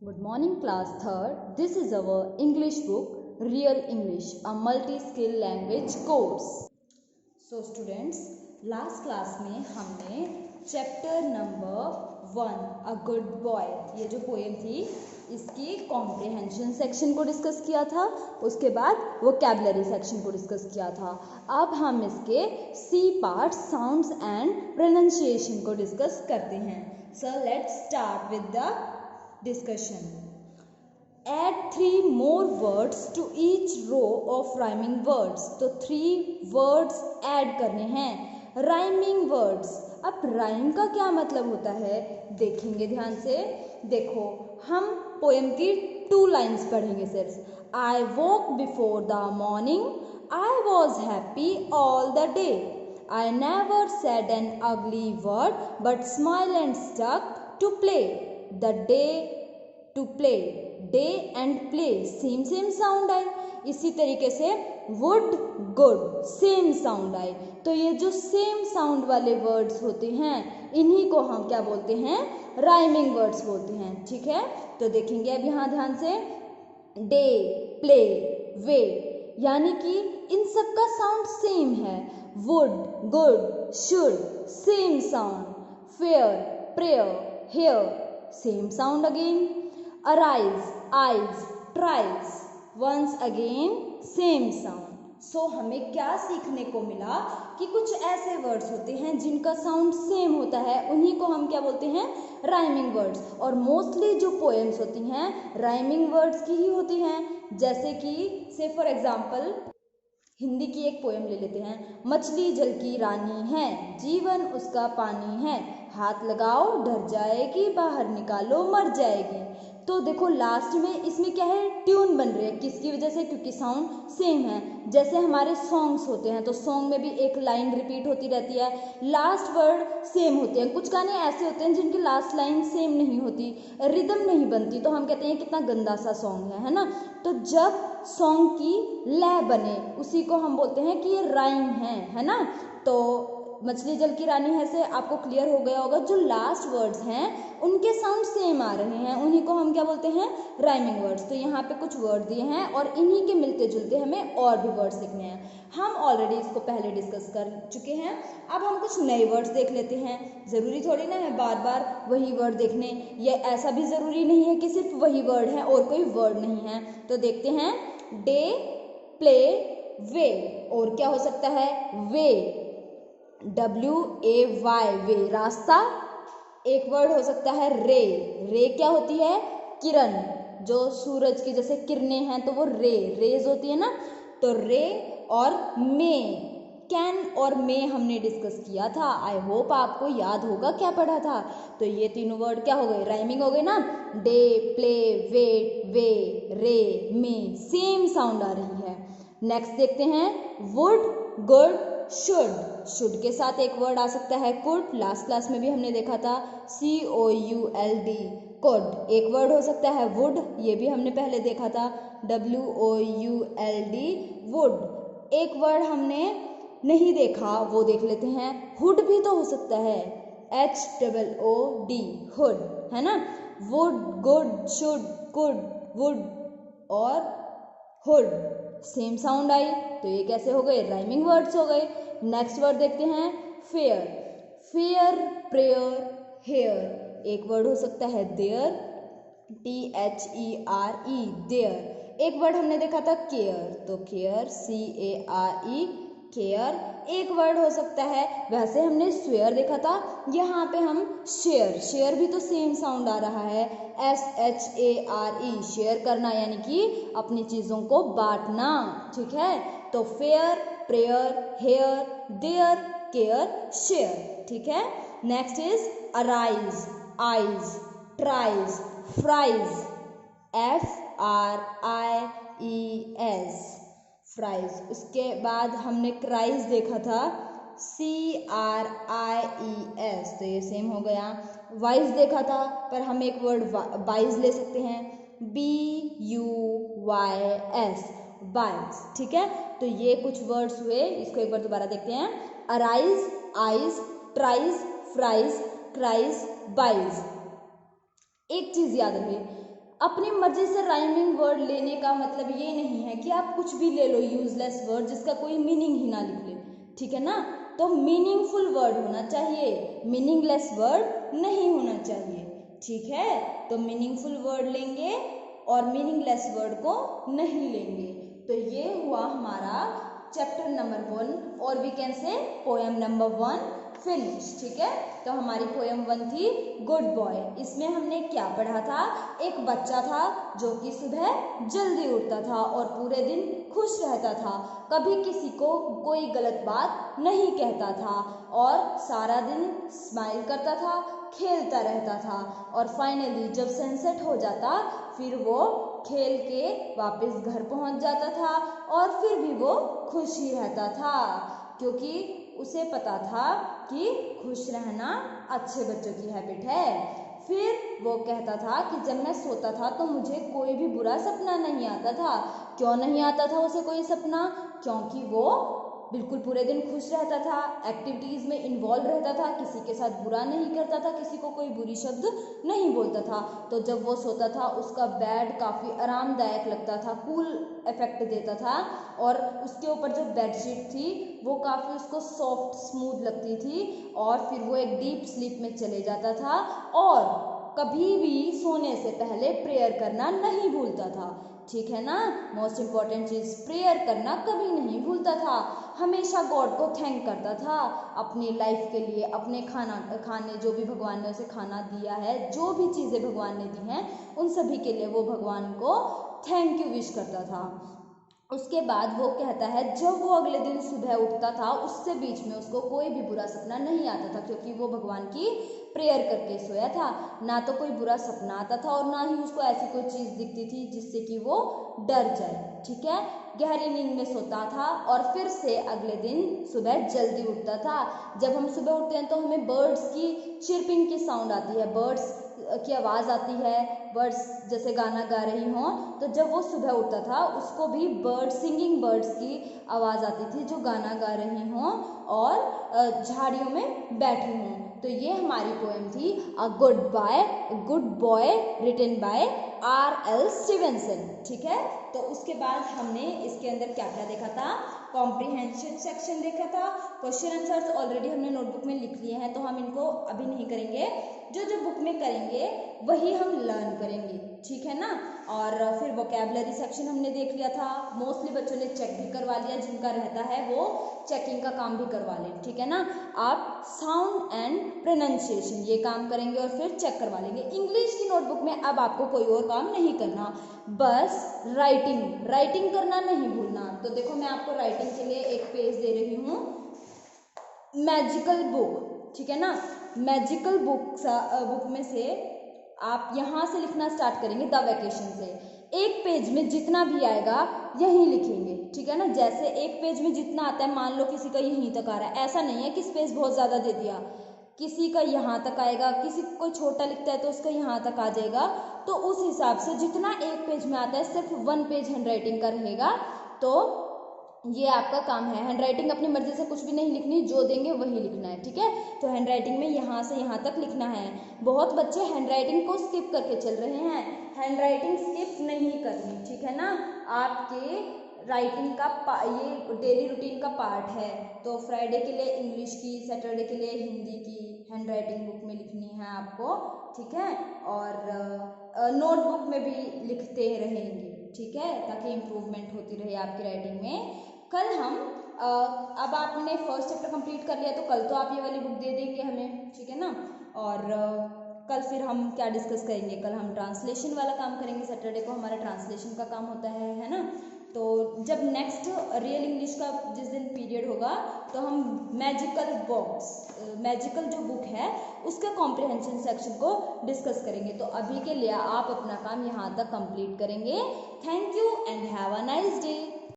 Good morning, class third. This is our English book, Real English, a multi-skill language course. So students, last class में हमने chapter number 1 अ good boy, ये जो poem थी इसकी comprehension section को discuss किया था, उसके बाद वोकैबुलरी सेक्शन को डिस्कस किया था। अब हम इसके C part sounds and pronunciation को डिस्कस करते हैं। So let's start with the discussion. Add 3 more words to each row of rhyming words. तो 3 words add करने हैं rhyming words. अब rhyme का क्या मतलब होता है देखेंगे ध्यान से। देखो हम पोएम की 2 लाइन्स पढ़ेंगे सिर्फ। I woke before the morning, I was happy all the day. I never said an ugly word but smiled and stuck to play. The day to play, day and play same sound आए। इसी तरीके से would, good same sound आए। तो ये जो same sound वाले words होते हैं इन्हीं को हम क्या बोलते हैं, राइमिंग वर्ड्स बोलते हैं। ठीक है, तो देखेंगे अब यहाँ ध्यान से। डे, प्ले, वे, यानी कि इन सब का साउंड सेम है। would, good, should सेम sound. Fair, prayer, hair same sound again. Arise, eyes, tries once again same sound. So हमें क्या सीखने को मिला कि कुछ ऐसे वर्ड्स होते हैं जिनका साउंड सेम होता है, उन्हीं को हम क्या बोलते हैं, राइमिंग वर्ड्स। और मोस्टली जो पोएम्स होती हैं राइमिंग वर्ड्स की ही होती हैं। जैसे कि से फॉर एग्जाम्पल हिंदी की एक पोएम ले लेते हैं। मछली जल की रानी है, जीवन उसका पानी है, हाथ लगाओ डर जाएगी, बाहर निकालो मर जाएगी। तो देखो लास्ट में इसमें क्या है, ट्यून बन रही है। किसकी वजह से, क्योंकि साउंड सेम है। जैसे हमारे सॉन्ग्स होते हैं तो सॉन्ग में भी एक लाइन रिपीट होती रहती है, लास्ट वर्ड सेम होते हैं। कुछ गाने ऐसे होते हैं जिनकी लास्ट लाइन सेम नहीं होती, रिदम नहीं बनती, तो हम कहते हैं कितना गंदा सा सॉन्ग है ना। तो जब सॉन्ग की लय बने उसी को हम बोलते हैं कि ये राइम है ना। तो मछली जल की रानी है से आपको क्लियर हो गया होगा, जो लास्ट वर्ड्स हैं उनके साउंड सेम आ रहे हैं, उन्हीं को हम क्या बोलते हैं, राइमिंग वर्ड्स। तो यहाँ पे कुछ वर्ड दिए हैं और इन्हीं के मिलते जुलते हमें और भी वर्ड्स लिखने हैं। हम ऑलरेडी इसको पहले डिस्कस कर चुके हैं। अब हम कुछ नए वर्ड्स देख लेते हैं। ज़रूरी थोड़ी ना है बार बार वही वर्ड देखने, ये ऐसा भी ज़रूरी नहीं है कि सिर्फ वही वर्ड है और कोई वर्ड नहीं है। तो देखते हैं, डे, प्ले, वे, और क्या हो सकता है, वे, WAY, वे रास्ता। एक वर्ड हो सकता है रे, रे क्या होती है, किरण, जो सूरज की जैसे किरणें हैं तो वो रेज होती है ना। तो रे और मे, कैन और मे हमने डिस्कस किया था। आई होप आपको याद होगा क्या पढ़ा था। तो ये तीनों वर्ड क्या हो गए, राइमिंग हो गए ना। डे, प्ले, वेट, वे, रे, मे सेम साउंड आ रही है। नेक्स्ट देखते हैं, वुड, गुड, शुड के साथ एक वर्ड आ सकता है कुड। लास्ट क्लास में भी हमने देखा था COULD, कुड। एक वर्ड हो सकता है वुड, ये भी हमने पहले देखा था WOULD, वुड। एक वर्ड हमने नहीं देखा, वो देख लेते हैं, हुड भी तो हो सकता है, HOOD, हुड, है ना। Would, good, should, could, would और हुड सेम साउंड आई, तो ये कैसे हो गए, राइमिंग वर्ड्स हो गए। नेक्स्ट वर्ड देखते हैं, फेयर, फेयर, प्रेयर, हेयर। एक वर्ड हो सकता है देयर, THERE, देयर। एक वर्ड हमने देखा था केयर, तो केयर, CARE, केयर। एक वर्ड हो सकता है, वैसे हमने स्वेयर देखा था, यहाँ पे हम शेयर, शेयर भी तो सेम साउंड आ रहा है, SHARE, शेयर करना, यानी कि अपनी चीज़ों को बांटना। ठीक है, तो fair, prayer, hair, there, care, share. ठीक है, next is arise, eyes, tries, fries, FRIES, fries. उसके बाद हमने क्राइज देखा था, CRIES, तो ये सेम हो गया। वाइज देखा था, पर हम एक वर्ड वाइज ले सकते हैं, BUYS, वाइज। ठीक है, तो ये कुछ वर्ड्स हुए, इसको एक बार दोबारा देखते हैं, arise, eyes, tries, fries, cries, wise. एक चीज याद रहे, अपनी मर्जी से राइमिंग वर्ड लेने का मतलब ये नहीं है कि आप कुछ भी ले लो यूजलेस वर्ड जिसका कोई मीनिंग ही ना निकले, ठीक है ना। तो मीनिंगफुल वर्ड होना चाहिए, मीनिंगलेस वर्ड नहीं होना चाहिए, ठीक है। तो मीनिंगफुल वर्ड लेंगे और मीनिंगलेस वर्ड को नहीं लेंगे। तो ये हुआ हमारा चैप्टर नंबर 1 और we can say poem number 1 finish, ठीक है। तो हमारी पोएम 1 थी गुड बॉय। इसमें हमने क्या पढ़ा था, एक बच्चा था जो कि सुबह जल्दी उठता था और पूरे दिन खुश रहता था, कभी किसी को कोई गलत बात नहीं कहता था और सारा दिन स्माइल करता था, खेलता रहता था और फाइनली जब सनसेट हो जाता फिर वो खेल के वापस घर पहुंच जाता था और फिर भी वो खुश ही रहता था, क्योंकि उसे पता था कि खुश रहना अच्छे बच्चों की हैबिट है। फिर वो कहता था कि जब मैं सोता था तो मुझे कोई भी बुरा सपना नहीं आता था। क्यों नहीं आता था उसे कोई सपना, क्योंकि वो बिल्कुल पूरे दिन खुश रहता था, एक्टिविटीज़ में इन्वॉल्व रहता था, किसी के साथ बुरा नहीं करता था, किसी को कोई बुरी शब्द नहीं बोलता था। तो जब वो सोता था उसका बेड काफ़ी आरामदायक लगता था, कूल इफेक्ट देता था और उसके ऊपर जो बेडशीट थी वो काफ़ी उसको सॉफ्ट स्मूथ लगती थी और फिर वो एक डीप स्लीप में चले जाता था और कभी भी सोने से पहले प्रेयर करना नहीं भूलता था, ठीक है ना। मोस्ट इम्पॉर्टेंट चीज़, प्रेयर करना कभी नहीं भूलता था, हमेशा गॉड को थैंक करता था अपनी लाइफ के लिए, अपने खाने जो भी भगवान ने उसे खाना दिया है, जो भी चीज़ें भगवान ने दी हैं उन सभी के लिए वो भगवान को थैंक यू विश करता था। उसके बाद वो कहता है जब वो अगले दिन सुबह उठता था उससे बीच में उसको कोई भी बुरा सपना नहीं आता था, क्योंकि वो भगवान की प्रेयर करके सोया था, ना तो कोई बुरा सपना आता था और ना ही उसको ऐसी कोई चीज़ दिखती थी जिससे कि वो डर जाए, ठीक है। गहरी नींद में सोता था और फिर से अगले दिन सुबह जल्दी उठता था। जब हम सुबह उठते हैं तो हमें बर्ड्स की चिरपिंग की साउंड आती है, बर्ड्स की आवाज़ आती है, बर्ड्स जैसे गाना गा रही हों। तो जब वो सुबह उठता था उसको भी सिंगिंग बर्ड्स की आवाज़ आती थी जो गाना गा रही हों और झाड़ियों में बैठी हों। तो ये हमारी पोएम थी a good boy written by R.L. Stevenson, ठीक है। तो उसके बाद हमने इसके अंदर क्या क्या देखा था, कॉम्प्रिहेंशन सेक्शन देखा था, क्वेश्चन आंसर्स ऑलरेडी हमने नोटबुक में लिख लिए हैं तो हम इनको अभी नहीं करेंगे, जो जो बुक में करेंगे वही हम लर्न करेंगे, ठीक है ना। और फिर वोकैबुलरी सेक्शन हमने देख लिया था, मोस्टली बच्चों ने चेक भी करवा लिया, जिनका रहता है वो चेकिंग का काम भी करवा लें, ठीक है ना। आप साउंड एंड प्रोनाउंसिएशन ये काम करेंगे और फिर चेक करवा लेंगे। इंग्लिश की नोटबुक में अब आपको कोई और काम नहीं करना, बस राइटिंग करना नहीं भूलना। तो देखो मैं आपको राइटिंग के लिए एक पेज दे रही हूँ, मैजिकल बुक, ठीक है ना। मैजिकल बुक में से आप यहाँ से लिखना स्टार्ट करेंगे द वैकेशन से। एक पेज में जितना भी आएगा यहीं लिखेंगे, ठीक है ना। जैसे एक पेज में जितना आता है, मान लो किसी का यहीं तक आ रहा है, ऐसा नहीं है कि स्पेस बहुत ज़्यादा दे दिया, किसी का यहाँ तक आएगा, किसी कोई छोटा लिखता है तो उसका यहाँ तक आ जाएगा। तो उस हिसाब से जितना एक पेज में आता है सिर्फ 1 पेज हैंडराइटिंग का रहेगा। तो ये आपका काम है, हैंडराइटिंग अपनी मर्जी से कुछ भी नहीं लिखनी, जो देंगे वही लिखना है, ठीक है। तो हैंडराइटिंग में यहाँ से यहाँ तक लिखना है। बहुत बच्चे हैंडराइटिंग को स्किप करके चल रहे हैं, हैंडराइटिंग स्किप नहीं करनी, ठीक है ना। आपके राइटिंग का ये डेली रूटीन का पार्ट है। तो फ्राइडे के लिए इंग्लिश की, सैटरडे के लिए हिंदी की हैंडराइटिंग बुक में लिखनी है आपको, ठीक है। और नोटबुक में भी लिखते रहेंगे, ठीक है, ताकि इम्प्रूवमेंट होती रहे आपकी राइटिंग में। कल हम अब आपने फर्स्ट चैप्टर कंप्लीट कर लिया तो कल तो आप ये वाली बुक दे देंगे हमें, ठीक है ना। और कल फिर हम क्या डिस्कस करेंगे, कल हम ट्रांसलेशन वाला काम करेंगे, सैटरडे को हमारा ट्रांसलेशन का काम होता है ना। तो जब नेक्स्ट रियल इंग्लिश का जिस दिन पीरियड होगा तो हम मैजिकल जो बुक है उसका कॉम्प्रिहेंशन सेक्शन को डिस्कस करेंगे। तो अभी के लिए आप अपना काम यहाँ तक कंप्लीट करेंगे। Thank you and have a nice day.